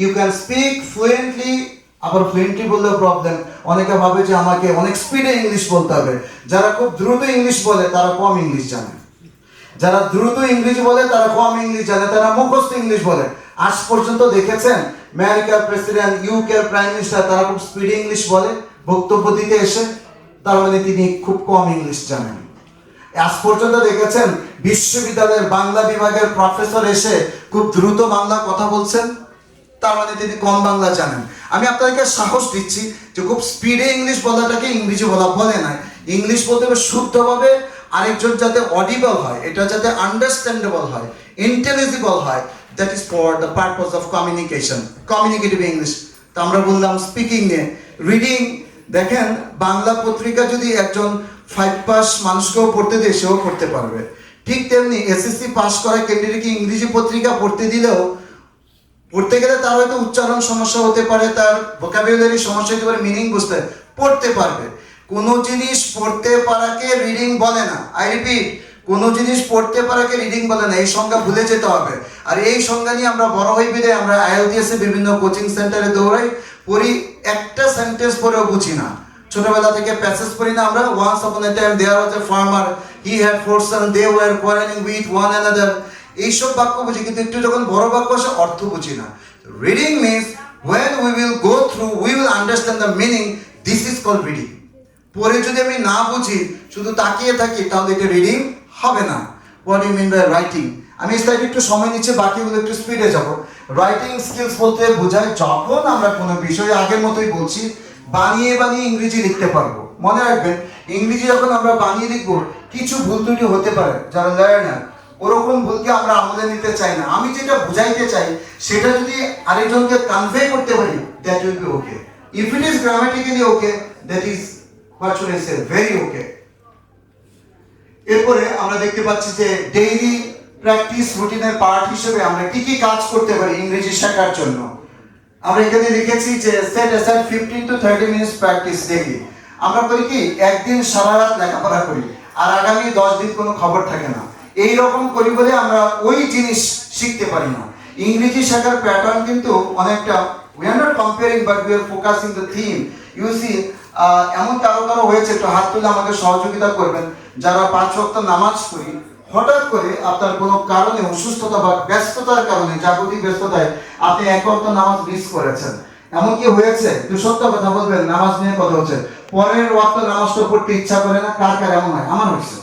You can speak fluently, আবার fluently বললেও problem, অনেকে ভাবে যে আমাকে অনেক স্পিডে ইংলিশ বলতে হবে। যারা খুব দ্রুত ইংলিশ বলে তারা কম ইংলিশ জানে, যারা দ্রুত ইংরেজি বলে তারা কম ইংলিশ জানে, তারা মুখস্থ ইংলিশ বলে। আজ পর্যন্ত দেখেছেন আমেরিকার প্রেসিডেন্ট, ইউকের প্রাইম মিনিস্টার, তারা খুব স্পিডে ইংলিশ বলে বক্তব্য দিতে এসে, তার মানে তিনি খুব কম ইংলিশ জানেন। আজ পর্যন্ত দেখেছেন বিশ্ববিদ্যালয়ের বাংলা বিভাগের প্রফেসর এসে খুব দ্রুত বাংলা কথা বলছেন, তার মানে তিনি কম বাংলা জানেন। আমি আপনাদেরকে সাহস দিচ্ছি যে খুব স্পিডে ইংলিশ বলাটাকে ইংরেজি বলা বলে না। ইংলিশ বলতে হবে শুদ্ধভাবে, আরেকজন যাতে অডিবল হয়, এটা যাতে আন্ডারস্ট্যান্ডেবল হয়, ইন্টেলিজিবল হয়, that is for the purpose of communication, communicative English. তো আমরা বললাম স্পিকিং নিয়ে। রিডিং, দেখেন বাংলা পত্রিকা যদি একজন 5 পাস মানুষকেও পড়তে দেয় সেও পড়তে পারবে। ঠিক তেমনি এসএসসি পাস করা ক্যান্ডিডেটকে ইংরেজি পত্রিকা পড়তে দিলেও, পড়তে গেলে তার হয়তো উচ্চারণ সমস্যা হতে পারে, তার ভোকাবুলারি সমস্যা হতে পারে, মিনিং বুঝতে পড়তে পারবে। কোনো জিনিস পড়তে পারাকে রিডিং বলে না। আই রিপিট, কোনো জিনিস পড়তে পারাকে রিডিং বলে না। এই সংজ্ঞা ভুলে যেতে হবে। আর এই সংজ্ঞা নিয়ে আমরা বড় হয়ে বেড়ে আমরা আইএলটিএস এ বিভিন্ন কোচিং সেন্টারে দৌড়াই, পড়ি, একটা সেন্টেন্স পড়েও বুঝি না। ছোটবেলা থেকে প্যাসেজ পড়ি না আমরা, once upon a time there was a farmer, he had 4 son, they were quarrelling with one another. এইসব বাক্য বুঝি, কিন্তু একটু যখন বড় বাক্য আসে অর্থ বুঝি না। Reading means when we will go through, we will understand the meaning. This is called reading. পরে যদি আমি না বুঝি, শুধু তাকিয়ে থাকি, তাহলে এটা রিডিং হবে না। What do you mean by writing? আমি স্লাইড একটু সময় নিচ্ছে, বাকিগুলো একটু স্পিডে যাব। রাইটিং স্কিলস বলতে বোঝায় যখন আমরা কোনো বিষয়ে আগের মতোই বলছি, বানিয়ে বানিয়ে ইংরেজি লিখতে পারবো। মনে রাখবেন, ইংরেজি যখন আমরা বানিয়ে লিখবো কিছু ভুল ত্রুটি হতে পারে, যারা লার্নার ওরকম ভুলকে আমরা আমলে নিতে চাই না। আমি যেটা বুঝাইতে চাই সেটা যদি আরেকজনকে কনভে করতে পারি, that will be okay. If it is grammatically okay, that is what should I say, very ওকে। এরপরে আমরা দেখতে পাচ্ছি যে ডেইলি প্র্যাকটিস রুটিনের পার্ট হিসেবে আমরা কি কি কাজ করতে পারি ইংরেজি শেখার জন্য। আমরা এখানে লিখেছি যে set aside 15 to 30 minutes practice daily. আমরা করি কি, একদিন সারা রাত লেখাপড়া করি আর আগামী 10 দিন কোনো খবর থাকে না। এই রকম করি বলে আমরা ওই জিনিস শিখতে পারি না। ইংরেজি শেখার প্যাটার্ন কিন্তু অনেকটা, we are not comparing but we are focusing the theme. You see, এমন কারো কারো হয়েছে, একটু হাত তুলে আমাকে সহযোগিতা করবেন, যারা 5 ওয়াক্ত নামাজ পড়ি, হঠাৎ করে আপনার কোনো কারণে, অসুস্থতা বা ব্যস্ততার কারণে, জাগতিক ব্যস্ততায় আপনি 1 ওয়াক্ত নামাজ মিস করেছেন। এমন কি হয়েছে? একটু সত্য কথা বলবেন, নামাজ নিয়ে কথা হচ্ছে, পরের ওয়াক্ত নামাজটা পড়তে ইচ্ছা করে না? কার কার এমন হয়? আমার হয়েছে।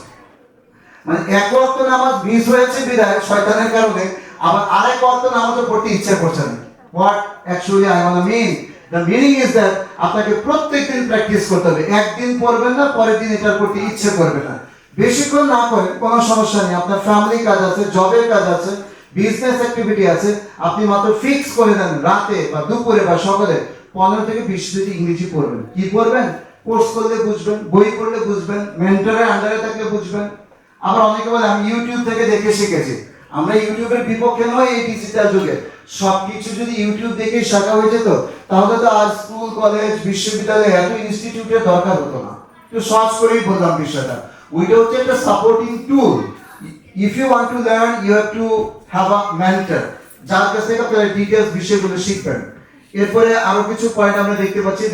মানে 1 ওয়াক্ত নামাজ মিস হয়েছে বিদায় শয়তানের কারণে, আবার আরেক ওয়াক্ত নামাজও পড়তে ইচ্ছে করছে না। What actually I want to mean, the meaning is that আপনাকে প্রত্যেকদিন প্র্যাকটিস করতে হবে। একদিন পড়বেন না, পরের দিন এটা করতে ইচ্ছে করবে না। বেশিক্ষণ না করেন কোনো সমস্যা নেই, আপনার ফ্যামিলি কাজ আছে, জবের কাজ আছে, বিজনেস অ্যাক্টিভিটি আছে, আপনি মাত্র ফিক্স করে দেন রাতে বা দুপুরে বা সকালে 15 থেকে 20 মিনিট ইংরেজি পড়বেন। কি পড়বেন? কোর্স করলে বুঝবেন, বই পড়লে বুঝবেন, মেন্টরের আন্ডারে থাকলে বুঝবেন। আবার অনেকে বলে আমি ইউটিউব থেকে দেখে শিখেছি। আমরা ইউটিউবের বিপক্ষে নয় এই ডিজিটাল যুগে। সবকিছু যদি ইউটিউব দেখে শেখা হয়ে যেত, তাহলে তো আর স্কুল, কলেজ, বিশ্ববিদ্যালয়, এত ইনস্টিটিউটের দরকার হতো না। একটু সহজ করেই বললাম বিষয়টা। ওইটা হচ্ছে একটা supporting tool. If you want to learn, you have to have a mentor, যার কাছ থেকে আপনারা ডিটেইলস বিষয়গুলো শিখবেন। এরপরে আরো কিছু পয়েন্ট আমরা দেখতে পাচ্ছি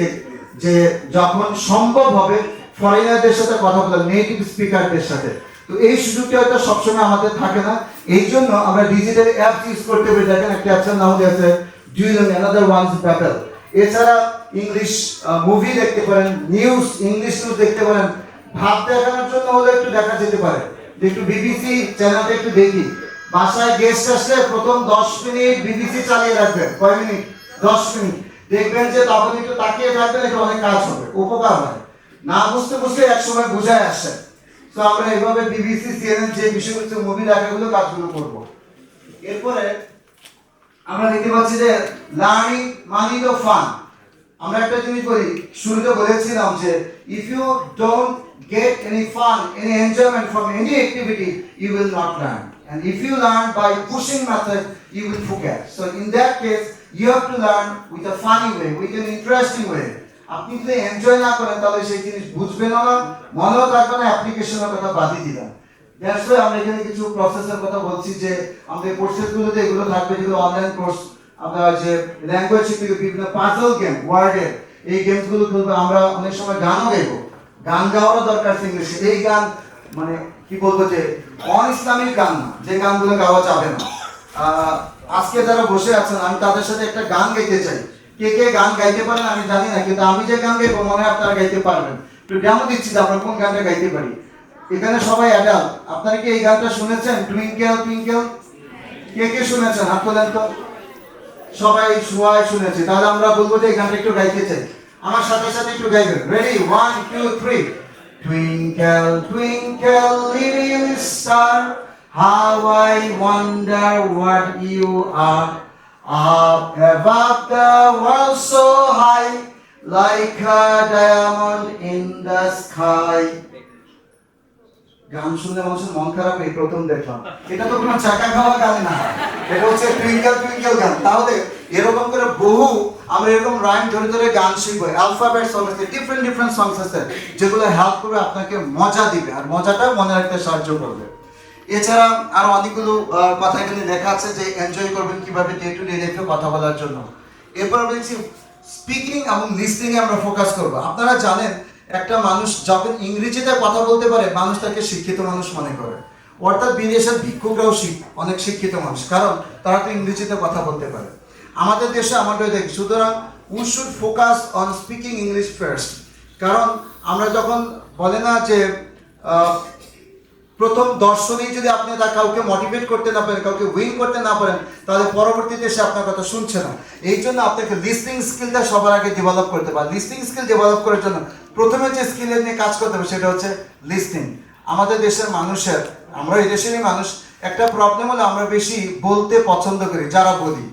যে যখন সম্ভব হবে ফরেনারদের সাথে কথা বলা, নেটিভ স্পিকারদের সাথে। তো এই সুযোগটা হয়তো সবসময় আমাদের থাকে না, এই জন্য আমরা ডিজিটাল অ্যাপস ইউজ করতে পারি। দেখেন একটা অ্যাপসের নাম আছে do you know another one's battle. এছাড়া ইংলিশ মুভি দেখতে পারেন, নিউজ, ইংলিশ নিউজ দেখতে পারেন। ভাব দেখানোর জন্য হলে একটু দেখা যেতে পারে যে একটু বিবিসি চ্যানেলটা একটু দেখি। বাসায় গেস্ট আসলে প্রথম 10 মিনিট বিবিসি চালিয়ে রাখবেন। কয় মিনিট? 10 মিনিট। দেখবেন যে তখন একটু তাকিয়ে থাকবেন, এটা অনেক কাজ হবে, উপকার হয়। না বুঝতে বুঝতে একসময় বুঝায় আসছে। তো আমরা এইভাবে বিবিসি, সিএনএন যে বিষয়গুলো মুভি দেখাগুলো কাজগুলো করব। এরপরে আমরা দেখতে পাচ্ছি যে লার্নিং মানি তো ফান। আমরা একটা জিনিস বলি, শুরুতে বলেছিলাম যে if you don't get any fun, any enjoyment from any activity, you will not learn. And if you learn by pushing method, you will forget. So in that case, you have to learn with a funny way, with an interesting way. আপনি যদি enjoy না করেন তাহলে সেই জিনিস বুঝবেন না, মনেও থাকবে না, অ্যাপ্লিকেশনের কথা বাদই দিলাম। দ্যাটস ওয়াই আমরা এখানে কিছু প্রসেসের কথা বলছি যে আমাদের কোর্সেসগুলোতে এগুলো থাকবে, যেগুলো অনলাইন কোর্স আমরা যে ল্যাঙ্গুয়েজ শিখতে বিভিন্ন পাজল গেম ওয়ার্ডের এই গেমসগুলো খেলবো। আমরা অনেক সময় গানও গাইবো, গান গাওয়ারও দরকার ইংলিশে। এই গান মানে কি বলবো যে অন ইসলামিক গান না, যে গানগুলো গাওয়া যাবে না। আজকে যারা বসে আছেন আমি তাদের সাথে একটা গান গাইতে চাই। কে কে গান গাইতে পারেন আমি জানি না, কিন্তু আমি যে গান গাইবো মনে হয় আপনারা গাইতে পারবেন। তো ডেমো দিচ্ছি যে আমরা কোন গানটা গাইতে পারি। এখানে সবাই অ্যাডাল্ট, আপনারা কি এই গানটা শুনেছেন? টুইঙ্কেল টুইঙ্কেল, কে কে শুনেছেন হাত তোলেন তো। সবাই শুনেছে, তাহলে আমরা বলবো যে এই গানটা একটু গাইতে চাই। আমার সাথে সাথে একটু গাইবেন। Ready, 1 2 3। Twinkle twinkle little star, how I wonder what you are, up above the world so high, like a diamond in the sky. গান শুনলে মানুষের মন খারাপ এই প্রথম দেখলাম। এটা তো কোনো চাকা খাওয়া গান না, এটা হচ্ছে টুইঙ্কেল টুইঙ্কেল গান। তাহলে এরকম করে বহু আমরা এরকম রাইম ধরে ধরে গান শিখবো। অ্যালফাবেট সং আছে, ডিফারেন্ট সংস আছে যেগুলো হেল্প করবে আপনাকে মজা দিবে আর মজাটা মনে রাখতে সাহায্য করবে। এছাড়া আরো অনেকগুলো কথা এখানে লেখা আছে যে এনজয় করবেন কিভাবে ডে টু ডে লাইফে কথা বলার জন্য। এরপর বলছি স্পিকিং এবং লিসনিং এ আমরা ফোকাস করব। আপনারা জানেন একটা মানুষ যখন ইংরেজিতে কথা বলতে পারে মানুষ তাকে শিক্ষিত মানুষ মনে করে। অর্থাৎ বিদেশের ভিক্ষুকরাও অনেক শিক্ষিত মানুষ, কারণ তারা তো ইংরেজিতে কথা বলতে পারে। আমাদের দেশে আমাদের দেখি, সুতরাং we should focus on speaking English first. কারণ আমরা যখন বলে না যে প্রথম দর্শনেই যদি আপনি তা কাউকে মোটিভেট করতে না পারেন, কাউকে উইন করতে না পারেন, তাহলে পরবর্তীতে সে আপনার কথা শুনছে না। এই জন্য আপনাকে লিসনিং স্কিলটা সবার আগে ডেভেলপ করতে পারে। লিসনিং স্কিল ডেভেলপ করার জন্য প্রথমে যে স্কিলের নিয়ে কাজ করতে হবে সেটা হচ্ছে লিসনিং। আমাদের দেশের মানুষের, আমরা এই দেশেরই মানুষ, একটা প্রবলেম হলো আমরা বেশি বলতে পছন্দ করি, যারা বলি।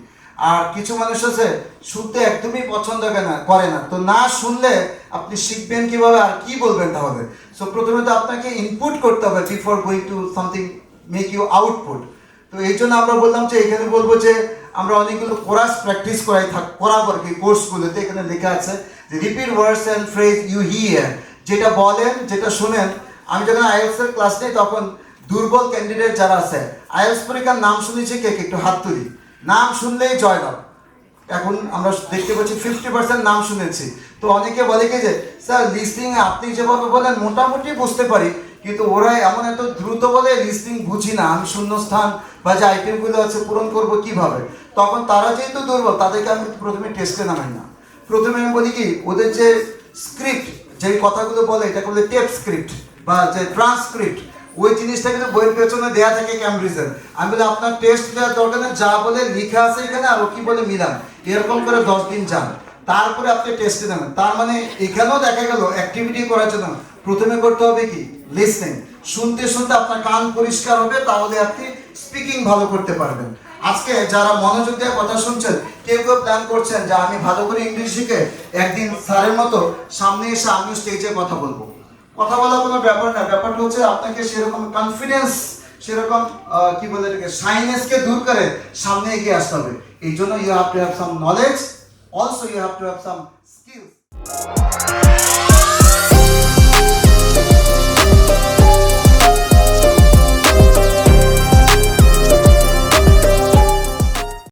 আর কিছু মানুষ আছে শুনতে একদমই পছন্দ করে না। তো না শুনলে আপনি শিখবেন কিভাবে আর কি বলবেন তাহলে? সো প্রথমে তো আপনাকে ইনপুট করতে হবে before going to something make you output. তো এই জন্য আমরা বললাম যে এখানে বলবো যে আমরা অনেকগুলো কোরাস প্র্যাকটিস করাবো আর কি কোর্সগুলোতে। এখানে লেখা আছে যে repeat words and phrase you hear, যেটা বলেন যেটা শুনেন। আমি যখন আইএলটিএস এর ক্লাস নিই তখন দুর্বল ক্যান্ডিডেট যারা আছে, আইএলটিএস পরীক্ষার নাম শুনেছি কে কে একটু হাত তুলি। নাম শুনলেই জয়লাভ। এখন আমরা দেখতে পাচ্ছি 50% নাম শুনেছি। তো অনেকে বলে কি যে স্যার লিসনিং আপনি যেভাবে বলেন মোটামুটি বুঝতে পারি, কিন্তু ওরা এমন এত দ্রুত বলে লিসনিং বুঝি না, আমি শূন্যস্থান বা যে আইটেমগুলো আছে পূরণ করব কিভাবে। তখন তারা যেহেতু দুর্বল তাদেরকে আমি প্রথমে টেস্টে নামাই না। প্রথমে আমি বলি কি ওদের যে স্ক্রিপ্ট, যে কথাগুলো বলে এটাকে বলে টেপ স্ক্রিপ্ট বা যে ট্রান্সক্রিপ্ট, ওই জিনিসটা কিন্তু বইয়ের পেছনে দেয়া থাকে ক্যামব্রিজের। আমি বলি আপনার টেস্ট দেওয়ার দরকার নেই, যা বলে লেখা আছে এখানে আর ও কি বলে মিলান, এরকম করে 10 দিন যান, তারপরে আপনি টেস্টে নেবেন। তার মানে এখানেও দেখা গেল অ্যাক্টিভিটি করার জন্য প্রথমে করতে হবে কি লিসনিং। শুনতে শুনতে আপনার কান পরিষ্কার হবে, তাহলে আপনি স্পিকিং ভালো করতে পারবেন। আজকে যারা মনোযোগ দিয়ে কথা শুনছেন, কেউ কেউ প্ল্যান করছেন যে আমি ভালো করে ইংলিশ শিখে একদিন স্যারের মতো সামনে এসে আমিও স্টেজে কথা বলবো। কথা বলা কোনো ব্যাপার না, ব্যাপারটা হচ্ছে আপনাকে সেরকম কনফিডেন্স, সেরকম কি বলে এটাকে শাইনেসকে দূর করে সামনে এগিয়ে আসতে হবে। এই জন্য you have to have some knowledge, also you have to have some skills.